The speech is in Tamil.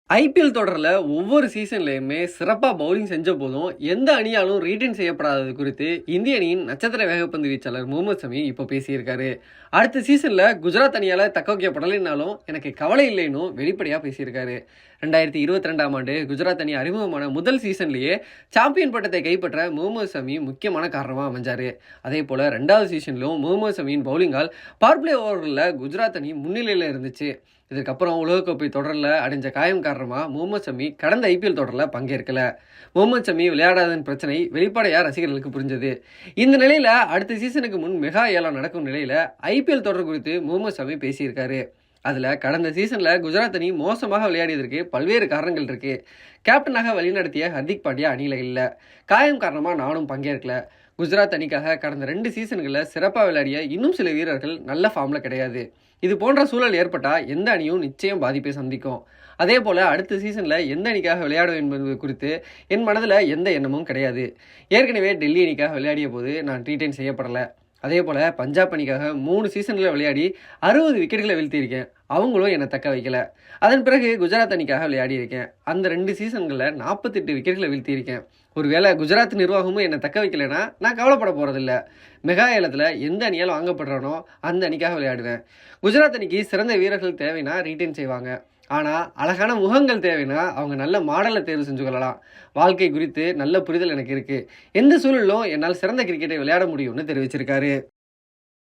ஐபிஎல் தொடர்ல ஒவ்வொரு சீசன்லயுமே சிறப்பா பவுலிங் செஞ்ச போதும், எந்த அணியாலும் ரீட்டைன் செய்யப்படாதது குறித்து இந்திய அணியின் நட்சத்திர வேகப்பந்து வீச்சாளர் முகமது ஷமி இப்போ பேசியிருக்காரு. அடுத்த சீசன்ல குஜராத் அணியால தக்க வைக்கப்படலைன்னாலும் எனக்கு கவலை இல்லைன்னு வெளிப்படையா பேசியிருக்காரு. 2022ஆம் ஆண்டு குஜராத் அணி அறிமுகமான முதல் சீசன்லயே சாம்பியன் பட்டத்தை கைப்பற்ற முகமது ஷமி முக்கியமான காரணமா அமைஞ்சாரு. அதே போல 2வது சீசன்லும் முகமது ஷமியின் பவுலிங்கால் பவர் பிளே ஓவர்களில் குஜராத் அணி முன்னிலையில் இருந்துச்சு. இதுக்கப்புறம் உலகக்கோப்பை தொடரில் அடைஞ்ச காயம் காரணமா முகமது ஷமி கடந்த ஐபிஎல் தொடரில் பங்கேற்கல. முகமது ஷமி விளையாடாதன் பிரச்சனை வெளிப்படையா ரசிகர்களுக்கு புரிஞ்சது. இந்த நிலையில அடுத்த சீசனுக்கு முன் மெகா ஏலம் நடக்கும் நிலையில ஐபிஎல் தொடர் குறித்து முகமது ஷமி பேசியிருக்காரு. அதில் கடந்த சீசனில் குஜராத் அணி மோசமாக விளையாடியதற்கு பல்வேறு காரணங்கள் இருக்கு. கேப்டனாக வழிநடத்திய ஹர்திக் பாண்டியா அணியில் இல்லை. காயம் காரணமாக நானும் பங்கேற்கல. குஜராத் அணிக்காக கடந்த 2 சீசன்களில் சிறப்பாக விளையாடிய இன்னும் சில வீரர்கள் நல்ல ஃபார்மில் கிடையாது. இது போன்ற சூழல் ஏற்பட்டால் எந்த அணியும் நிச்சயம் பாதிப்பை சந்திக்கும். அதே போல் அடுத்த சீசனில் எந்த அணிக்காக விளையாடும் என்பது குறித்து என் மனதில் எந்த எண்ணமும் கிடையாது. ஏற்கனவே டெல்லி அணிக்காக விளையாடிய போது நான் ரீட்டைன் செய்யப்படலை. அதே போல் பஞ்சாப் அணிக்காக 3 சீசன்களை விளையாடி 60 விக்கெட்டுகளை வீழ்த்தியிருக்கேன். அவங்களும் என்னை தக்க வைக்கல. அதன் பிறகு குஜராத் அணிக்காக விளையாடி இருக்கேன். அந்த 2 சீசன்களில் 48 விக்கெட்டுகளை வீழ்த்தியிருக்கேன். ஒருவேளை குஜராத் நிர்வாகமும் என்னை தக்க வைக்கலைன்னா நான் கவலைப்பட போகிறதில்ல. மெகா ஏலத்தில் எந்த அணியால் வாங்கப்படுறானோ அந்த அணிக்காக விளையாடுவேன். குஜராத் அணிக்கு சிறந்த வீரர்கள் தேவைன்னா ரீட்டைன் செய்வாங்க. ஆனால் அழகான முகங்கள் தேவைன்னா அவங்க நல்ல மாடலை தேர்வு செஞ்சு கொள்ளலாம். வாழ்க்கை குறித்து நல்ல புரிதல் எனக்கு இருக்குது. எந்த சூழலும் என்னால் சிறந்த கிரிக்கெட்டை விளையாட முடியும்னு தெரிவிச்சிருக்காரு.